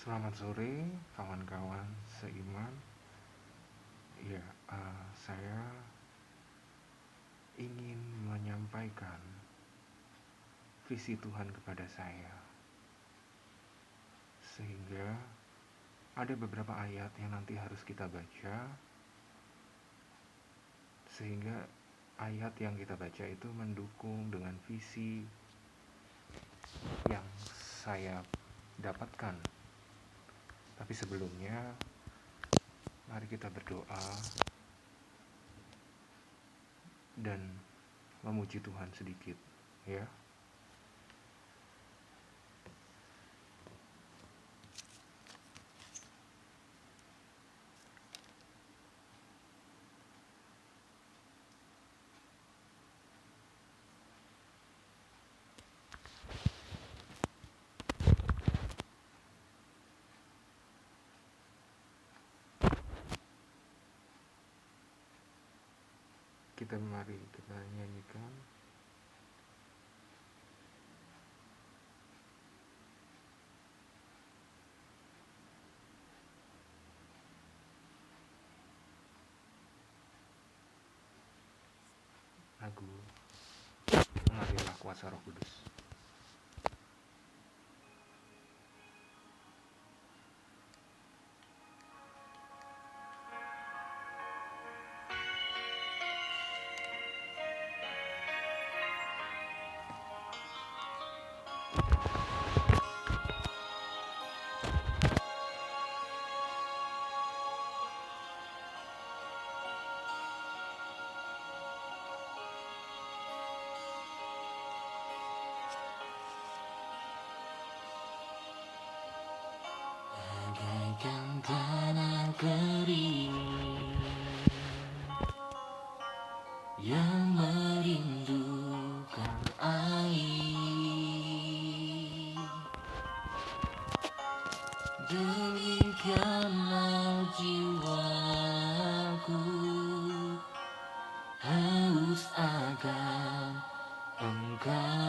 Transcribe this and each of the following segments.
Selamat sore, kawan-kawan seiman. Ya, saya ingin menyampaikan visi Tuhan kepada saya, sehingga ada beberapa ayat yang nanti harus kita baca, sehingga ayat yang kita baca itu mendukung dengan visi yang saya dapatkan. Tapi sebelumnya, mari kita berdoa dan memuji Tuhan sedikit, ya. Mari kita nyanyikan. Lagu Mengalirlah Kuasa Roh Kudus. Bagaikan tanah kering yang merindukan air, demikianlah jiwaku haus akan Engkau.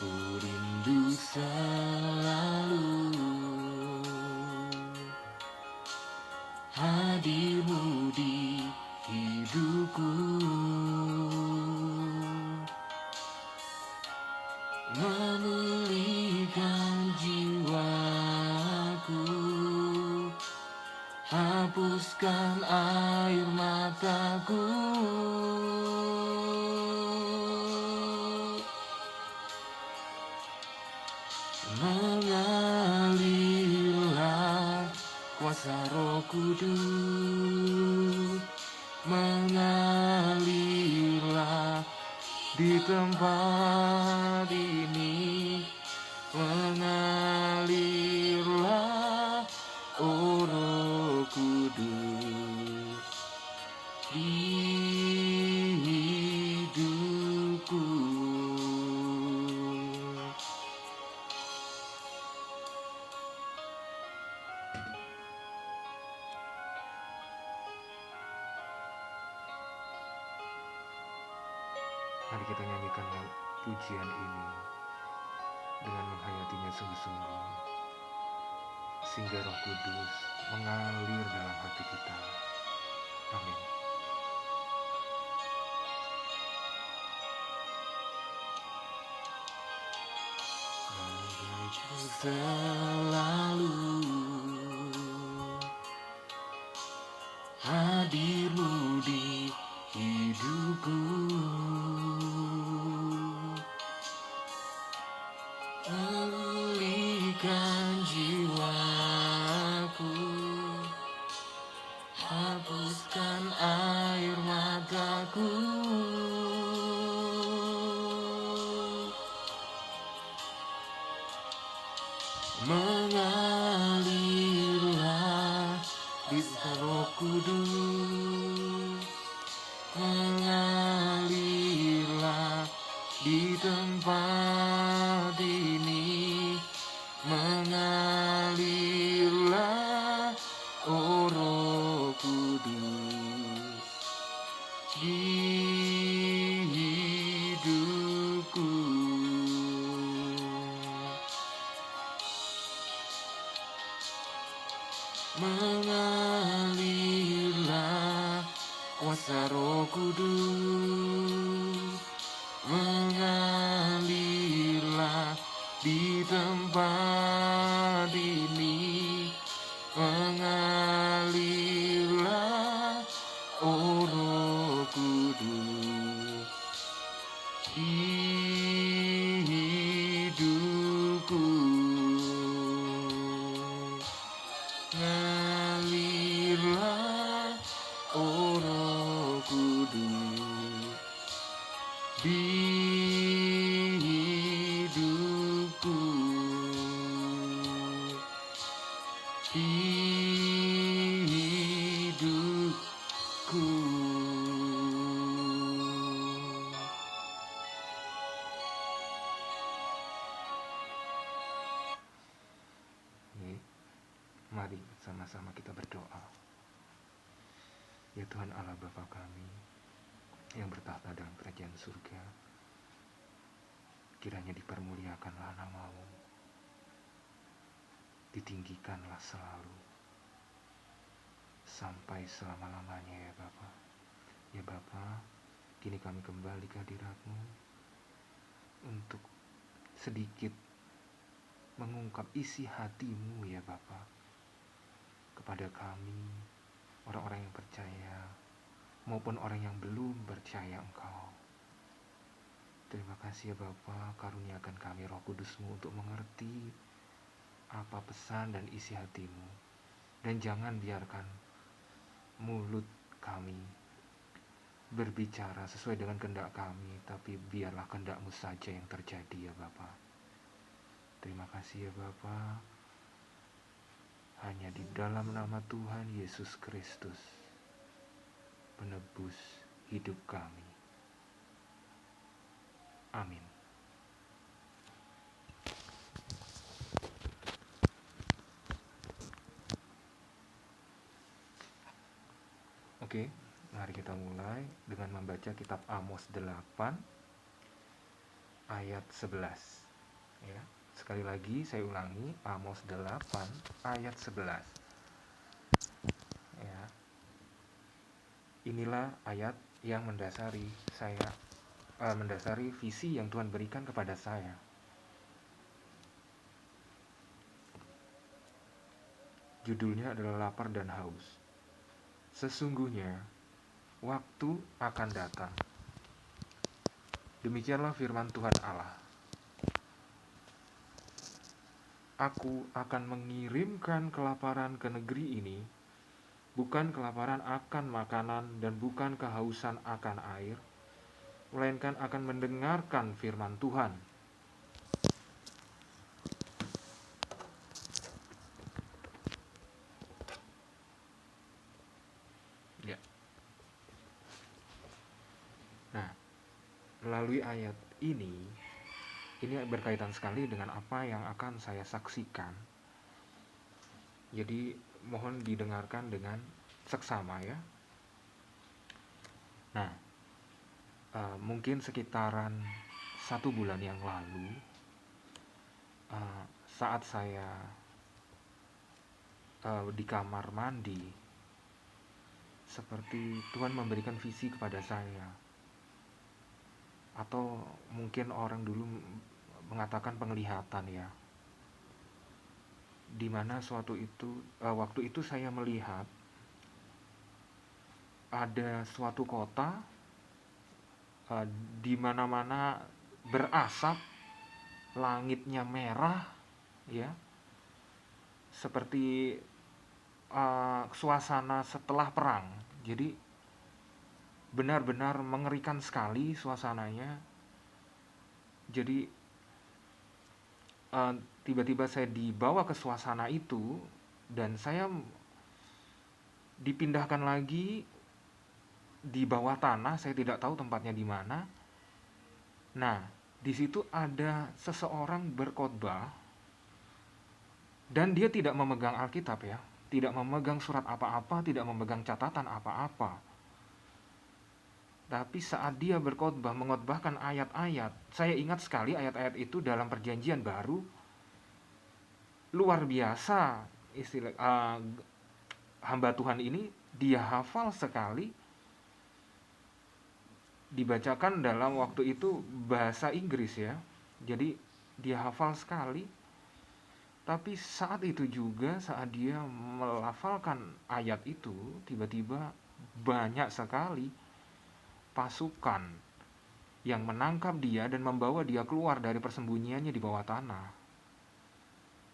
Ku rindu selalu hadirmu di hidupku, memulihkan jiwaku, hapuskan air mataku. Mengalirlah kuasa Roh Kudus, mengalirlah di tempat ini, mengalirlah, oh Roh Kudus, di hidupku. Mari kita nyanyikan pujian ini dengan menghayatinya sungguh-sungguh, sehingga Roh Kudus mengalir dalam hati kita. Amin. Selalu hadirmu di hidupku, pulihkan jiwaku, hapuskan air mataku. Mengalirlah di Roh Kudus, mengalirlah di tempat ini, mengalirlah, oh Roh Kudus, di hidupku. mengalirlah kuasa Roh Kudus, mengalirlah di tempat ini, mengalirlah, oh Roh Kudus, di hidupku, ngalirlah, oh Roh Kudus, di hidupku, di hidupku. Mari sama-sama kita berdoa. Ya Tuhan Allah Bapa kami yang bertahta dalam kerajaan surga, kiranya dipermuliakanlah nama-Mu, ditinggikanlah selalu, sampai selama-lamanya ya Bapa. Ya Bapa, kini kami kembali ke hadirat-Mu untuk sedikit mengungkap isi hati-Mu ya Bapa, kepada kami, orang-orang yang percaya, maupun orang yang belum percaya Engkau. Terima kasih ya Bapa, karuniakan kami Roh Kudus-Mu untuk mengerti apa pesan dan isi hati-Mu. Dan jangan biarkan mulut kami berbicara sesuai dengan kehendak kami, tapi biarlah kehendak-Mu saja yang terjadi ya Bapa. Terima kasih ya Bapa. Hanya di dalam nama Tuhan Yesus Kristus, penebus hidup kami. Amin. Oke, mari kita mulai dengan membaca kitab Amos 8 ayat 11. Ya, sekali lagi saya ulangi, Amos 8 ayat 11. Ya. Inilah ayat yang mendasari visi yang Tuhan berikan kepada saya. Judulnya adalah Lapar dan Haus. Sesungguhnya waktu akan datang. Demikianlah firman Tuhan Allah. Aku akan mengirimkan kelaparan ke negeri ini, bukan kelaparan akan makanan dan bukan kehausan akan air, melainkan akan mendengarkan firman Tuhan. Ya. Nah, melalui ayat ini berkaitan sekali dengan apa yang akan saya saksikan. Jadi mohon didengarkan dengan seksama ya. Nah, mungkin sekitaran 1 bulan yang lalu, saat saya di kamar mandi, seperti Tuhan memberikan visi kepada saya, atau mungkin orang dulu mengatakan penglihatan ya, dimana waktu itu saya melihat ada suatu kota di mana-mana berasap, langitnya merah ya, seperti suasana setelah perang. Jadi benar-benar mengerikan sekali suasananya. Jadi tiba-tiba saya dibawa ke suasana itu dan saya dipindahkan lagi di bawah tanah, saya tidak tahu tempatnya di mana. Nah, di situ ada seseorang berkhotbah dan dia tidak memegang Alkitab ya, tidak memegang surat apa-apa, tidak memegang catatan apa-apa. Tapi saat dia berkhotbah, mengkhotbahkan ayat-ayat, saya ingat sekali ayat-ayat itu dalam Perjanjian Baru, luar biasa hamba Tuhan ini dia hafal sekali, dibacakan dalam waktu itu bahasa Inggris ya. Jadi dia hafal sekali, tapi saat itu juga saat dia melafalkan ayat itu, tiba-tiba banyak sekali pasukan yang menangkap dia dan membawa dia keluar dari persembunyiannya di bawah tanah.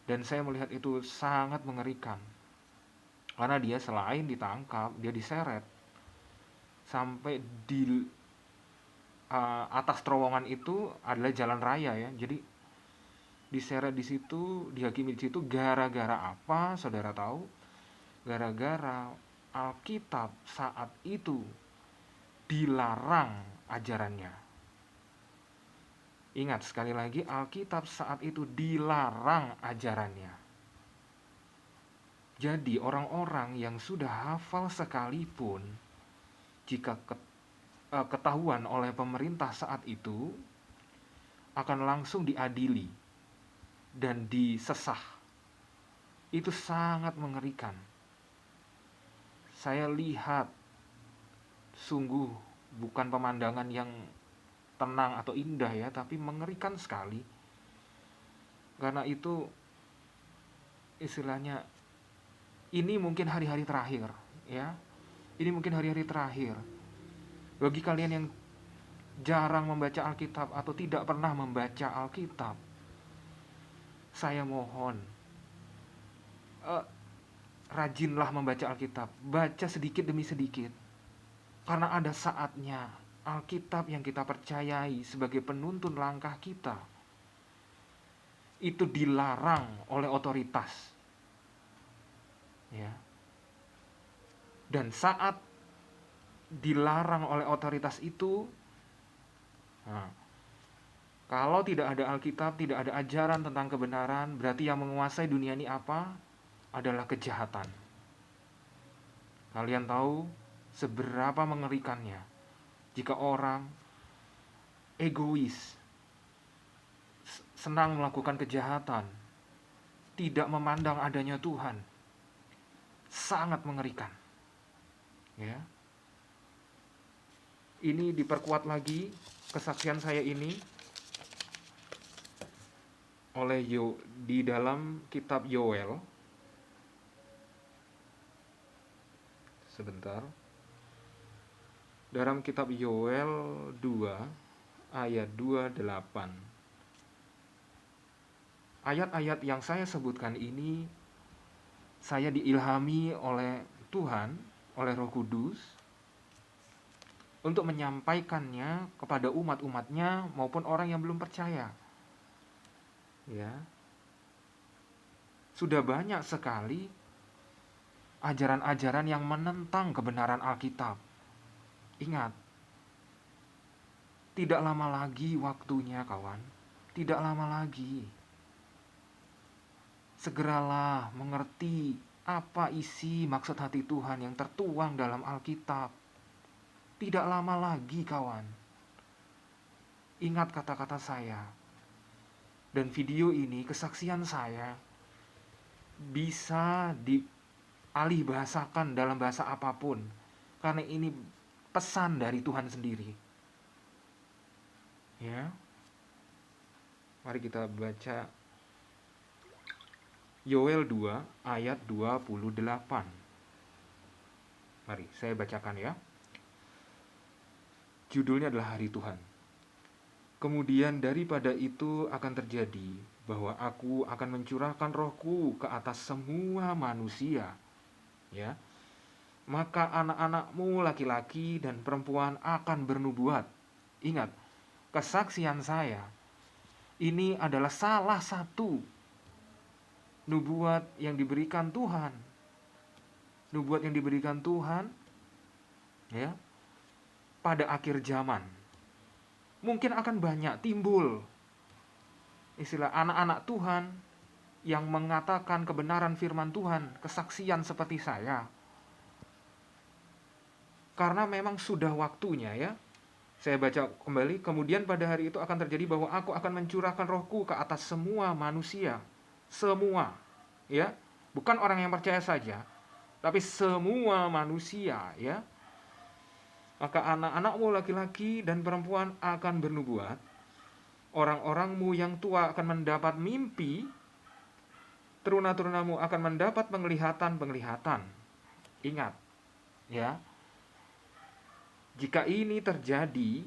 Dan saya melihat itu sangat mengerikan. Karena dia selain ditangkap, dia diseret sampai di atas terowongan itu adalah jalan raya ya. Jadi diseret di situ, dihakimi di situ gara-gara apa? Saudara tahu? Gara-gara Alkitab saat itu dilarang ajarannya. Ingat sekali lagi, Alkitab saat itu dilarang ajarannya. Jadi orang-orang yang sudah hafal sekalipun, jika ketahuan oleh pemerintah saat itu, akan langsung diadili dan disesah. Itu sangat mengerikan. Saya lihat sungguh bukan pemandangan yang tenang atau indah ya, tapi mengerikan sekali. Karena itu istilahnya ini mungkin hari-hari terakhir ya. Ini mungkin hari-hari terakhir. Bagi kalian yang jarang membaca Alkitab atau tidak pernah membaca Alkitab, saya mohon rajinlah membaca Alkitab. Baca sedikit demi sedikit. Karena ada saatnya Alkitab yang kita percayai sebagai penuntun langkah kita itu dilarang oleh otoritas. Ya. Dan saat dilarang oleh otoritas itu, nah, kalau tidak ada Alkitab, tidak ada ajaran tentang kebenaran, berarti yang menguasai dunia ini apa? Adalah kejahatan. Kalian tahu seberapa mengerikannya jika orang egois, senang melakukan kejahatan, tidak memandang adanya Tuhan. Sangat mengerikan. Ya. Ini diperkuat lagi kesaksian saya ini oleh di dalam kitab Yoel. Sebentar. Dalam kitab Yoel 2 ayat 28. Ayat-ayat yang saya sebutkan ini saya diilhami oleh Tuhan, oleh Roh Kudus untuk menyampaikannya kepada umat-umatnya maupun orang yang belum percaya. Ya. Sudah banyak sekali ajaran-ajaran yang menentang kebenaran Alkitab. Ingat, tidak lama lagi waktunya, kawan. Tidak lama lagi. Segeralah mengerti apa isi maksud hati Tuhan yang tertuang dalam Alkitab. Tidak lama lagi, kawan. Ingat kata-kata saya. Dan video ini, kesaksian saya, bisa dialih bahasakan dalam bahasa apapun. Karena ini pesan dari Tuhan sendiri. Ya. Mari kita baca Yoel 2 ayat 28. Mari saya bacakan ya. Judulnya adalah Hari Tuhan. Kemudian daripada itu akan terjadi bahwa aku akan mencurahkan rohku ke atas semua manusia. Ya. Maka anak-anakmu laki-laki dan perempuan akan bernubuat. Ingat, kesaksian saya ini adalah salah satu nubuat yang diberikan Tuhan. Nubuat yang diberikan Tuhan ya, pada akhir zaman. Mungkin akan banyak timbul istilah anak-anak Tuhan yang mengatakan kebenaran firman Tuhan, kesaksian seperti saya. Karena memang sudah waktunya ya. Saya baca kembali, kemudian pada hari itu akan terjadi bahwa aku akan mencurahkan rohku ke atas semua manusia. Semua. Ya, bukan orang yang percaya saja. tapi semua manusia, ya. Maka anak-anakmu laki-laki dan perempuan akan bernubuat, orang-orangmu yang tua akan mendapat mimpi, teruna-terunamu akan mendapat penglihatan-penglihatan. Ingat, ya. Jika ini terjadi,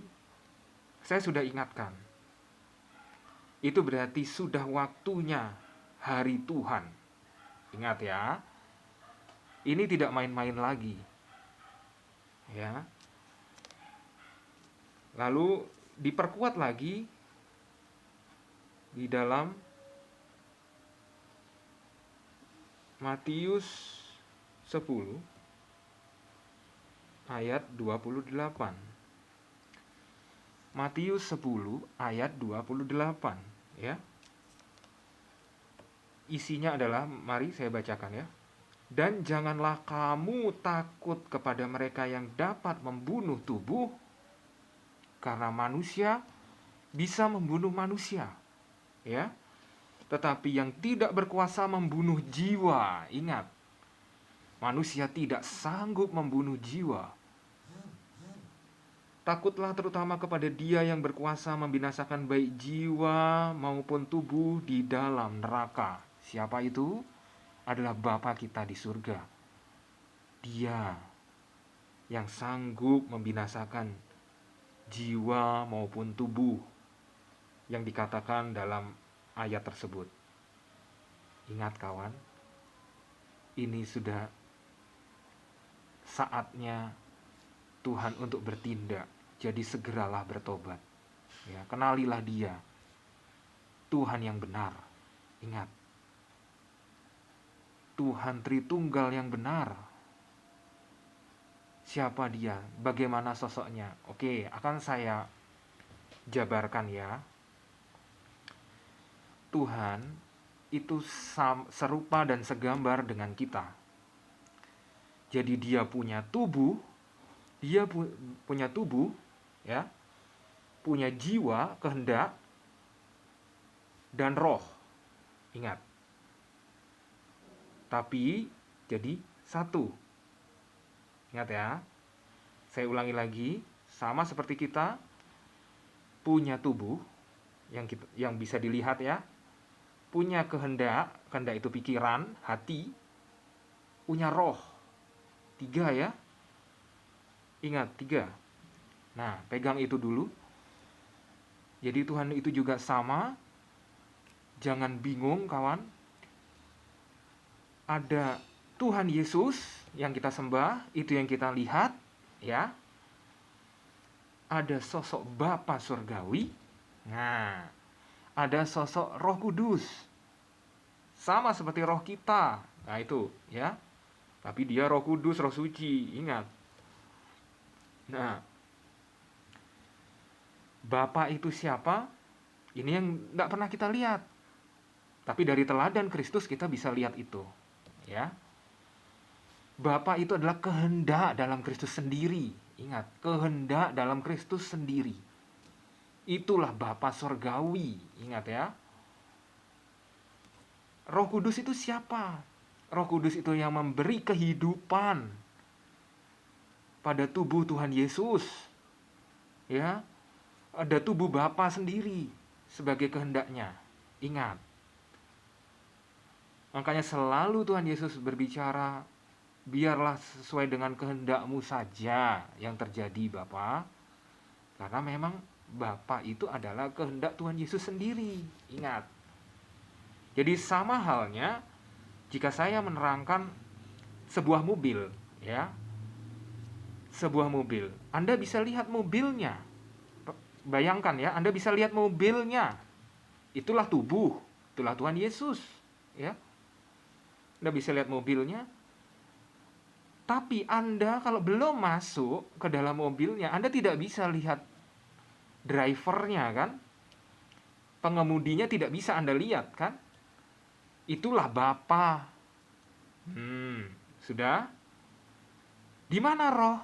saya sudah ingatkan. Itu berarti sudah waktunya hari Tuhan. Ingat ya. Ini tidak main-main lagi. Ya. Lalu diperkuat lagi di dalam Matius 10 ayat 28. Matius 10 ayat 28, ya. Isinya adalah, mari saya bacakan ya. Dan janganlah kamu takut kepada mereka yang dapat membunuh tubuh, karena manusia bisa membunuh manusia, ya. Tetapi yang tidak berkuasa membunuh jiwa, ingat, manusia tidak sanggup membunuh jiwa. Takutlah terutama kepada Dia yang berkuasa membinasakan baik jiwa maupun tubuh di dalam neraka. Siapa itu? Adalah Bapa kita di surga. Dia yang sanggup membinasakan jiwa maupun tubuh yang dikatakan dalam ayat tersebut. Ingat kawan, ini sudah saatnya Tuhan untuk bertindak. Jadi segeralah bertobat. Ya, kenalilah Dia, Tuhan yang benar. Ingat, Tuhan Tritunggal yang benar. Siapa Dia? Bagaimana sosoknya? Oke, akan saya jabarkan ya. Tuhan itu serupa dan segambar dengan kita. Jadi Dia punya tubuh, punya tubuh, ya, punya jiwa, kehendak, dan roh. Ingat. Tapi jadi satu. Ingat ya. Saya ulangi lagi, sama seperti kita punya tubuh yang bisa dilihat ya. Punya kehendak itu pikiran, hati, punya roh. 3 ya. Ingat, 3. Nah, pegang itu dulu. Jadi Tuhan itu juga sama. Jangan bingung kawan. Ada Tuhan Yesus yang kita sembah, itu yang kita lihat, ya. Ada sosok Bapa surgawi. Nah, ada sosok Roh Kudus. Sama seperti roh kita. Nah, itu, ya. Tapi Dia Roh Kudus, Roh Suci, ingat. Nah, Bapa itu siapa? Ini yang tidak pernah kita lihat. Tapi dari teladan Kristus kita bisa lihat itu. Ya. Bapa itu adalah kehendak dalam Kristus sendiri. Ingat, kehendak dalam Kristus sendiri. Itulah Bapa surgawi. Ingat ya. Roh Kudus itu siapa? Roh Kudus itu yang memberi kehidupan pada tubuh Tuhan Yesus. Ya. Ada tubuh Bapa sendiri sebagai kehendaknya. Ingat. Makanya selalu Tuhan Yesus berbicara, biarlah sesuai dengan kehendak-Mu saja yang terjadi Bapa. Karena memang Bapa itu adalah kehendak Tuhan Yesus sendiri. Ingat. Jadi sama halnya jika saya menerangkan sebuah mobil, ya. Sebuah mobil. Anda bisa lihat mobilnya. Bayangkan ya, Anda bisa lihat mobilnya. Itulah tubuh, itulah Tuhan Yesus, ya. Anda bisa lihat mobilnya. Tapi Anda kalau belum masuk ke dalam mobilnya, Anda tidak bisa lihat drivernya kan? Pengemudinya tidak bisa Anda lihat kan? Itulah Bapa. Sudah? Di mana roh?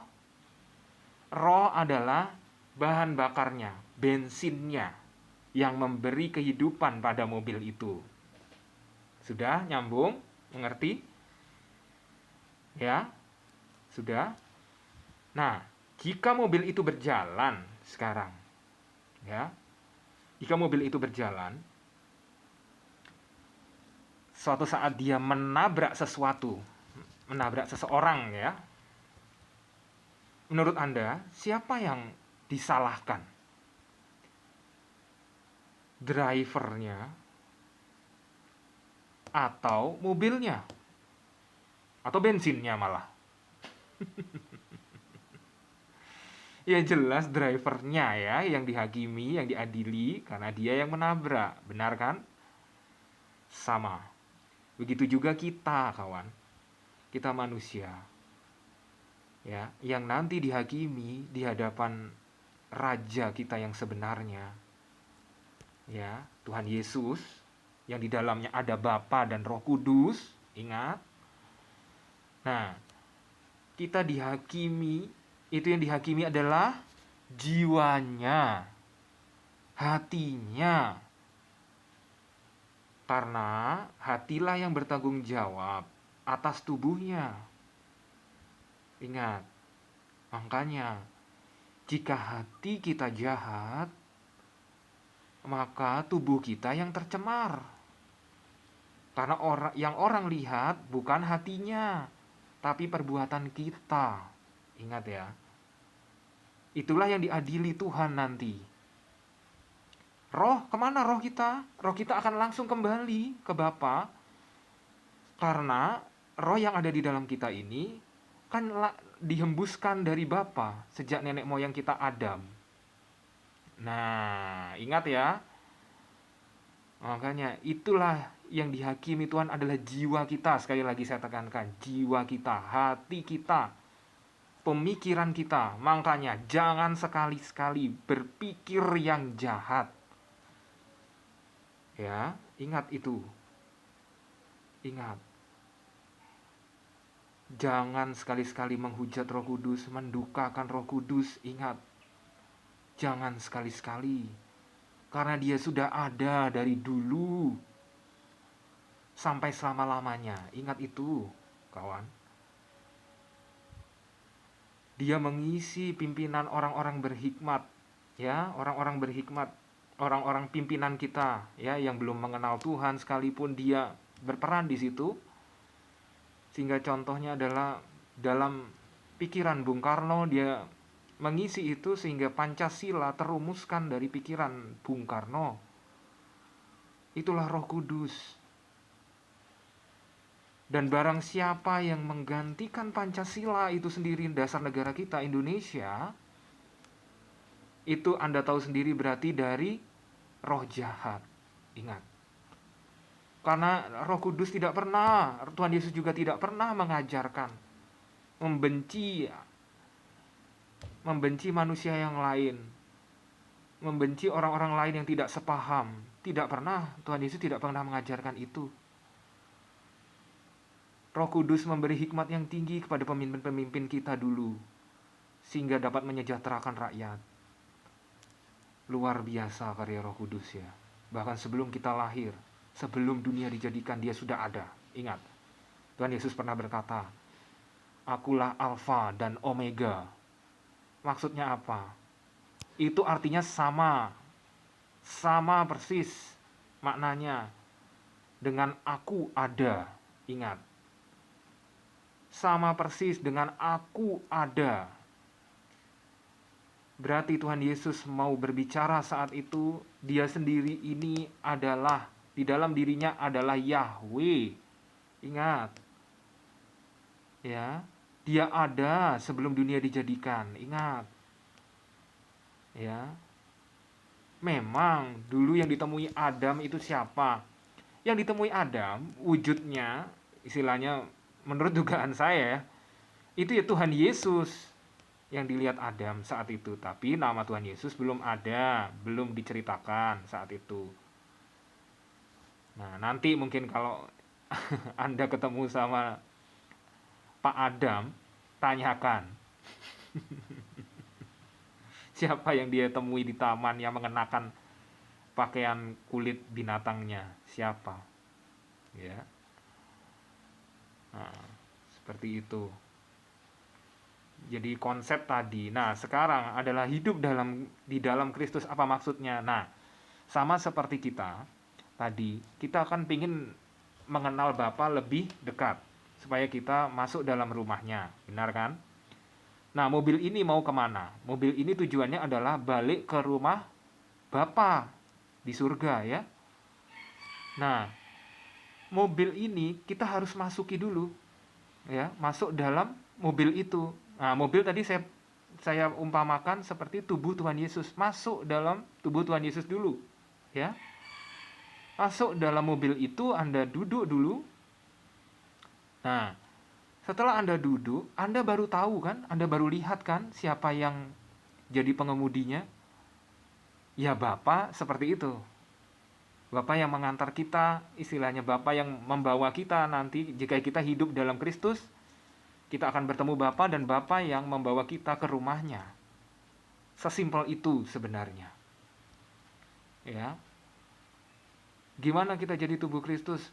Roh adalah bahan bakarnya, bensinnya yang memberi kehidupan pada mobil itu. Sudah nyambung? Mengerti? Ya, sudah. Nah, jika mobil itu berjalan sekarang, ya, jika mobil itu berjalan, suatu saat dia menabrak sesuatu, menabrak seseorang, ya, menurut Anda, siapa yang disalahkan? Drivernya atau mobilnya? Atau bensinnya malah? Ya jelas drivernya ya yang dihakimi, yang diadili karena dia yang menabrak. Benar kan? Sama. Begitu juga kita, kawan. Kita manusia. Ya, yang nanti dihakimi di hadapan raja kita yang sebenarnya. Ya, Tuhan Yesus yang di dalamnya ada Bapa dan Roh Kudus, ingat? Nah, kita dihakimi, itu yang dihakimi adalah jiwanya, hatinya. Karena hatilah yang bertanggung jawab atas tubuhnya. Ingat, makanya jika hati kita jahat, maka tubuh kita yang tercemar. Karena orang lihat bukan hatinya, tapi perbuatan kita. Ingat ya. Itulah yang diadili Tuhan nanti. Roh, kemana roh kita? Roh kita akan langsung kembali ke Bapa. Karena roh yang ada di dalam kita ini kan dihembuskan dari Bapa sejak nenek moyang kita Adam. Nah, ingat ya. Makanya itulah yang dihakimi Tuhan adalah jiwa kita. Sekali lagi saya tekankan, jiwa kita, hati kita, pemikiran kita. Makanya jangan sekali-sekali berpikir yang jahat. Ya, ingat itu. Ingat. Jangan sekali-sekali menghujat Roh Kudus, mendukakan Roh Kudus. Ingat. Jangan sekali-sekali. Karena dia sudah ada dari dulu sampai selama-lamanya. Ingat itu, kawan. Dia mengisi pimpinan orang-orang berhikmat, ya, orang-orang berhikmat, orang-orang pimpinan kita, ya, yang belum mengenal Tuhan sekalipun dia berperan di situ. Sehingga contohnya adalah dalam pikiran Bung Karno dia mengisi itu sehingga Pancasila terumuskan dari pikiran Bung Karno. Itulah Roh Kudus. Dan barang siapa yang menggantikan Pancasila itu sendiri dasar negara kita Indonesia, itu Anda tahu sendiri berarti dari roh jahat. Ingat. Karena Roh Kudus tidak pernah, Tuhan Yesus juga tidak pernah mengajarkan membenci manusia yang lain, membenci orang-orang lain yang tidak sepaham. Tidak pernah, Tuhan Yesus tidak pernah mengajarkan itu. Roh Kudus memberi hikmat yang tinggi kepada pemimpin-pemimpin kita dulu, sehingga dapat menyejahterakan rakyat. Luar biasa karya Roh Kudus ya. Bahkan sebelum kita lahir, sebelum dunia dijadikan, dia sudah ada. Ingat, Tuhan Yesus pernah berkata, Akulah Alfa dan Omega. Maksudnya apa? Itu artinya sama. Sama persis maknanya dengan aku ada. Ingat. Sama persis dengan aku ada. Berarti Tuhan Yesus mau berbicara saat itu, dia sendiri ini adalah, di dalam dirinya adalah Yahweh. Ingat. Ya, dia ada sebelum dunia dijadikan. Ingat. Ya. Memang dulu yang ditemui Adam itu siapa? Yang ditemui Adam, wujudnya, istilahnya menurut dugaan saya, itu ya Tuhan Yesus yang dilihat Adam saat itu. Tapi nama Tuhan Yesus belum ada, belum diceritakan saat itu. Nah, nanti mungkin kalau Anda ketemu sama Pak Adam, tanyakan siapa yang dia temui di taman yang mengenakan pakaian kulit binatangnya, siapa? Ya. Nah, Seperti itu. Jadi konsep tadi. Nah, sekarang adalah hidup di dalam Kristus, apa maksudnya? Nah, sama seperti kita tadi, kita akan pingin mengenal Bapa lebih dekat supaya kita masuk dalam rumahnya, benar kan? Nah, mobil ini mau kemana? Mobil ini tujuannya adalah balik ke rumah Bapa di surga ya. Nah, mobil ini kita harus masuki dulu ya, masuk dalam mobil itu. Nah, mobil tadi saya umpamakan seperti tubuh Tuhan Yesus, masuk dalam tubuh Tuhan Yesus dulu ya. Masuk dalam mobil itu, Anda duduk dulu. Nah, setelah Anda duduk, Anda baru tahu kan, Anda baru lihat kan siapa yang jadi pengemudinya. Ya Bapak seperti itu. Bapak yang mengantar kita, istilahnya Bapak yang membawa kita nanti jika kita hidup dalam Kristus, kita akan bertemu Bapa dan Bapa yang membawa kita ke rumahnya. Sesimpel itu sebenarnya. Ya. Gimana kita jadi tubuh Kristus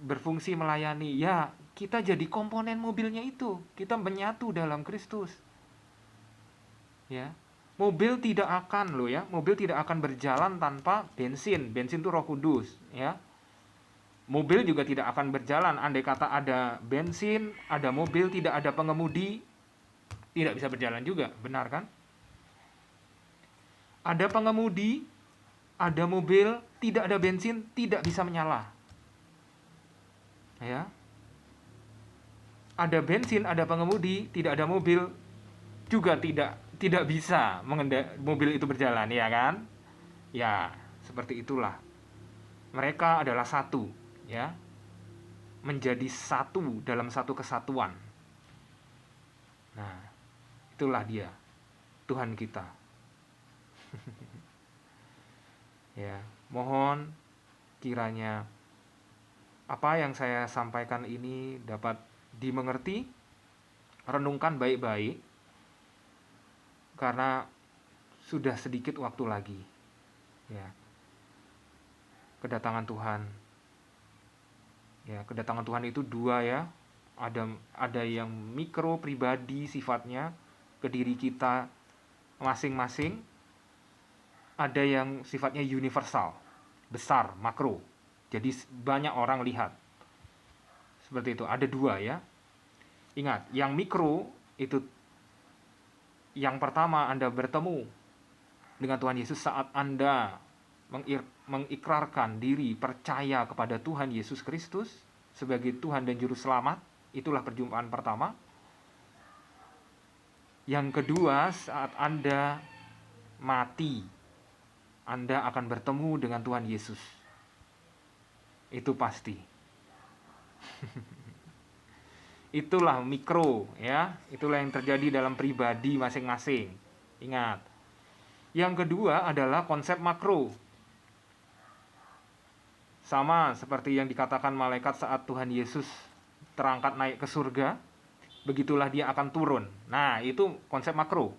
berfungsi melayani? Ya, kita jadi komponen mobilnya itu. Kita menyatu dalam Kristus. Ya. Mobil tidak akan mobil tidak akan berjalan tanpa bensin. Bensin itu Roh Kudus, ya. Mobil juga tidak akan berjalan andai kata ada bensin, ada mobil, tidak ada pengemudi, tidak bisa berjalan juga, benar kan? Ada pengemudi, ada mobil, tidak ada bensin, tidak bisa menyala. Ya. Ada bensin, ada pengemudi, tidak ada mobil, juga tidak bisa mobil itu berjalan, ya kan? Ya, seperti itulah. Mereka adalah satu, ya. Menjadi satu dalam satu kesatuan. Nah, itulah dia, Tuhan kita. Ya, mohon kiranya apa yang saya sampaikan ini dapat dimengerti, renungkan baik-baik, karena sudah sedikit waktu lagi. Ya. Kedatangan Tuhan. Ya, kedatangan Tuhan itu dua ya. Ada yang mikro pribadi sifatnya ke diri kita masing-masing. Ada yang sifatnya universal, besar, makro. Jadi banyak orang lihat. Seperti itu. Ada dua ya. Ingat, yang mikro itu yang pertama Anda bertemu dengan Tuhan Yesus saat Anda mengikrarkan diri percaya kepada Tuhan Yesus Kristus sebagai Tuhan dan Juru Selamat. Itulah perjumpaan pertama. Yang kedua, saat Anda mati, Anda akan bertemu dengan Tuhan Yesus. Itu pasti. Itulah mikro ya, itulah yang terjadi dalam pribadi masing-masing. Ingat. Yang kedua adalah konsep makro. Sama seperti yang dikatakan malaikat saat Tuhan Yesus terangkat naik ke surga, begitulah dia akan turun. Nah, itu konsep makro.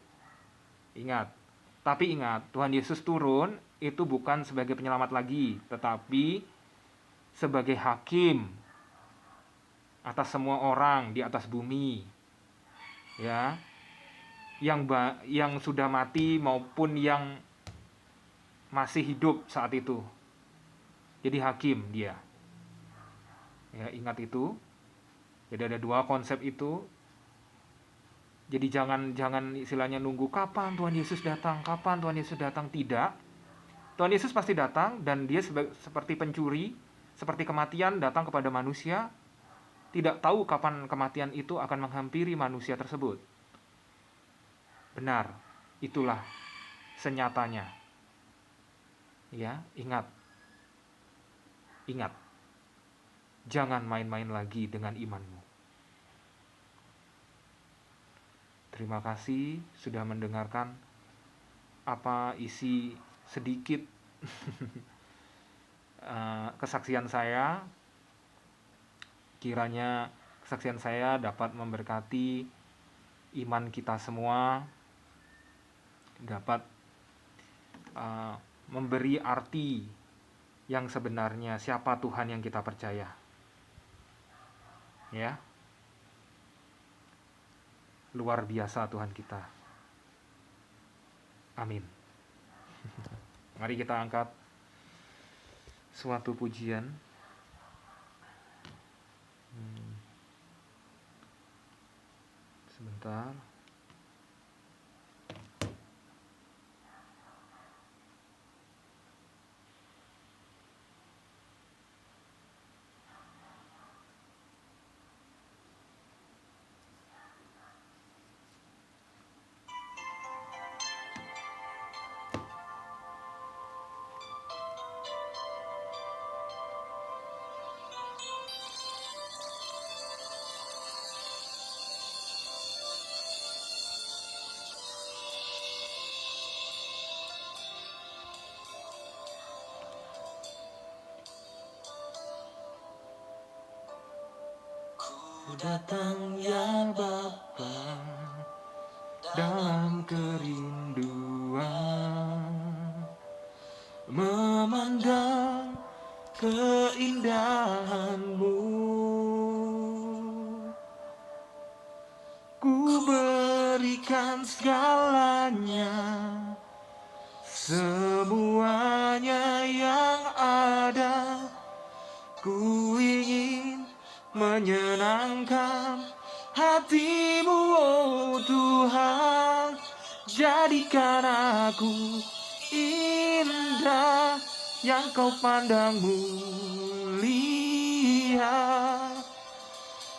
Ingat. Tapi ingat, Tuhan Yesus turun itu bukan sebagai penyelamat lagi, tetapi sebagai hakim atas semua orang di atas bumi. Ya. Yang sudah mati maupun yang masih hidup saat itu. Jadi hakim dia. Ya, ingat itu. Jadi ada dua konsep itu. Jadi jangan istilahnya nunggu kapan Tuhan Yesus datang, kapan Tuhan Yesus datang. Tidak. Tuhan Yesus pasti datang dan dia seperti pencuri, seperti kematian datang kepada manusia. Tidak tahu kapan kematian itu akan menghampiri manusia tersebut. Benar, itulah senyatanya. Ya, ingat. Ingat. Jangan main-main lagi dengan imanmu. Terima kasih sudah mendengarkan apa isi sedikit kesaksian saya. Kiranya kesaksian saya dapat memberkati iman kita semua, dapat memberi arti yang sebenarnya siapa Tuhan yang kita percaya. Ya. luar biasa Tuhan kita. Amin. Mari kita angkat suatu pujian. Sebentar. Ku datang ya Bapa dalam kerinduan, memandang keindahan-Mu. Ku berikan segalanya, semuanya yang ada. Ku ingin menyenangkan hati-Mu, oh Tuhan. Jadikan aku indah yang Kau pandang mulia,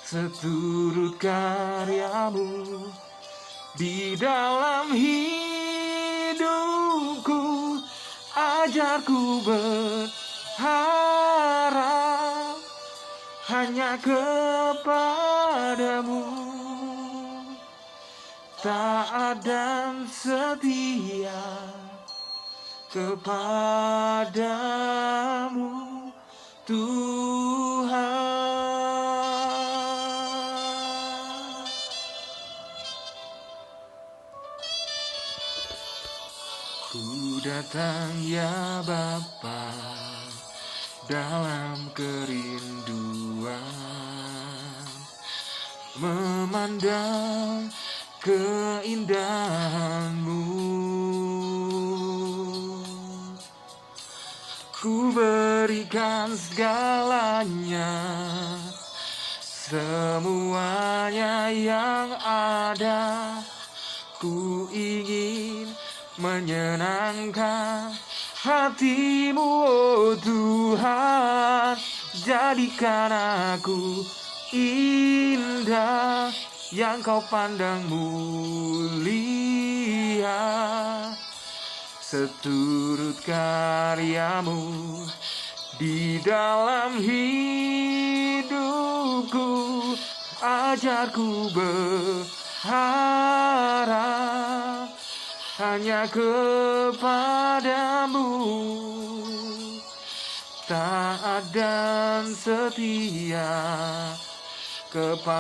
seturut karya-Mu di dalam hidupku. Ajarku berharap hanya kepadamu, taat dan setia kepadamu Tuhan. Ku datang ya Bapa dalam kerinduan, memandang keindahan-Mu. Ku berikan segalanya, semuanya yang ada. Ku ingin menyenangkan hati-Mu, oh Tuhan. Jadikan aku indah yang Kau pandang mulia, seturut karya-Mu di dalam hidupku. Ajarku berharap hanya kepadamu, taat dan setia kepadamu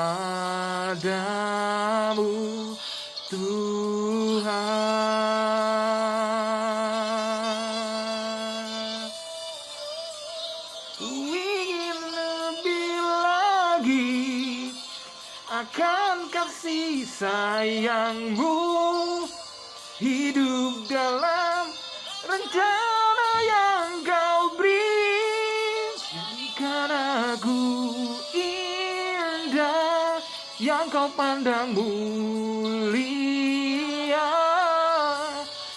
Tuhan. Ku ingin lebih lagi akan kasih sayang-Mu, hidup dalam rencana yang Kau beri. Jadikan aku indah yang Kau pandang mulia,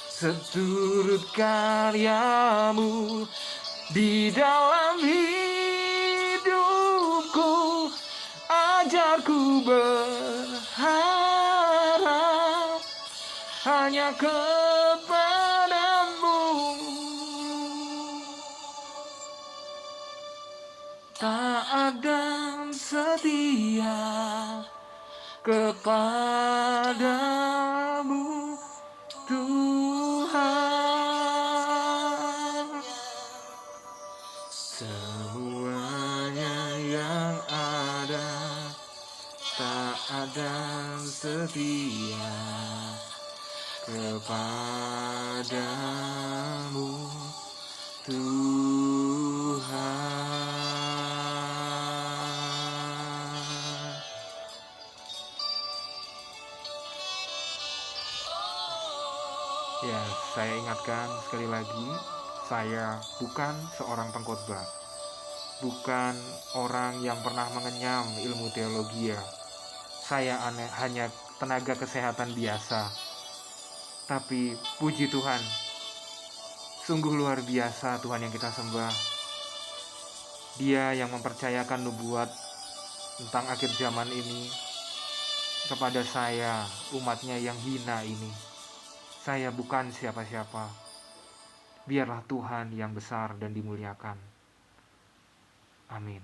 seturut karya-Mu di dalam hidupku. Ajarku berharap hanya kepadamu, taat dan setia kepadamu Tuhan. Semuanya yang ada, taat dan setia kepadamu Tuhan. Ya, saya ingatkan sekali lagi, saya bukan seorang pengkhotbah, bukan orang yang pernah mengenyam ilmu teologi ya. Saya hanya tenaga kesehatan biasa. Tapi puji Tuhan, sungguh luar biasa Tuhan yang kita sembah. Dia yang mempercayakan nubuat tentang akhir zaman ini kepada saya, umatnya yang hina ini. Saya bukan siapa-siapa. Biarlah Tuhan yang besar dan dimuliakan. Amin.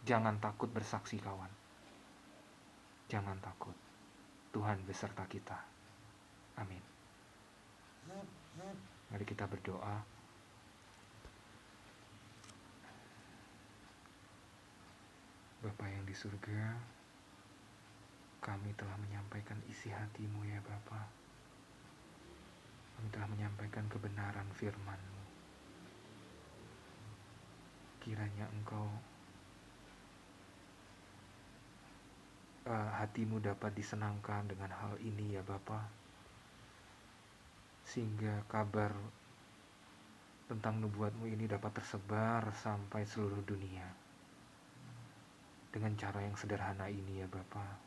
Jangan takut bersaksi, kawan. Jangan takut. Tuhan beserta kita. Amin. Mari kita berdoa. Bapa yang di surga, kami telah menyampaikan isi hati-Mu ya Bapa. Kami telah menyampaikan kebenaran firman-Mu. Kiranya Engkau hatimu dapat disenangkan dengan hal ini ya Bapa, sehingga kabar tentang nubuat-Mu ini dapat tersebar sampai seluruh dunia dengan cara yang sederhana ini ya Bapa.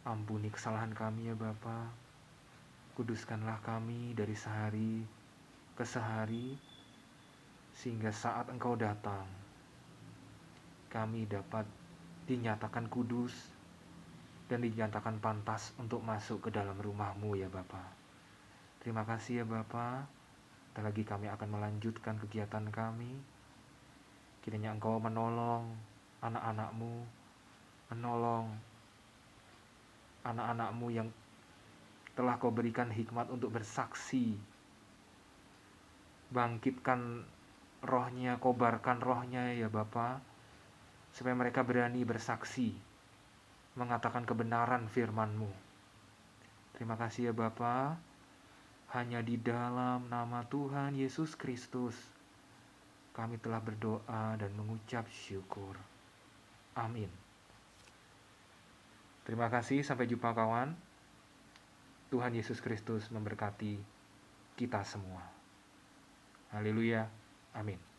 Ampuni kesalahan kami ya Bapa, kuduskanlah kami dari sehari ke sehari, sehingga saat Engkau datang kami dapat dinyatakan kudus dan dinyatakan pantas untuk masuk ke dalam rumah-Mu ya Bapa. Terima kasih ya Bapa. Sebentar lagi kami akan melanjutkan kegiatan kami. Kiranya Engkau menolong anak-anak-Mu, menolong anak-anak-Mu yang telah Kau berikan hikmat untuk bersaksi. Bangkitkan rohnya, kobarkan rohnya ya Bapa, supaya mereka berani bersaksi, mengatakan kebenaran firman-Mu. Terima kasih ya Bapa. Hanya di dalam nama Tuhan Yesus Kristus kami telah berdoa dan mengucap syukur. Amin. Terima kasih, sampai jumpa kawan. Tuhan Yesus Kristus memberkati kita semua. Haleluya. Amin.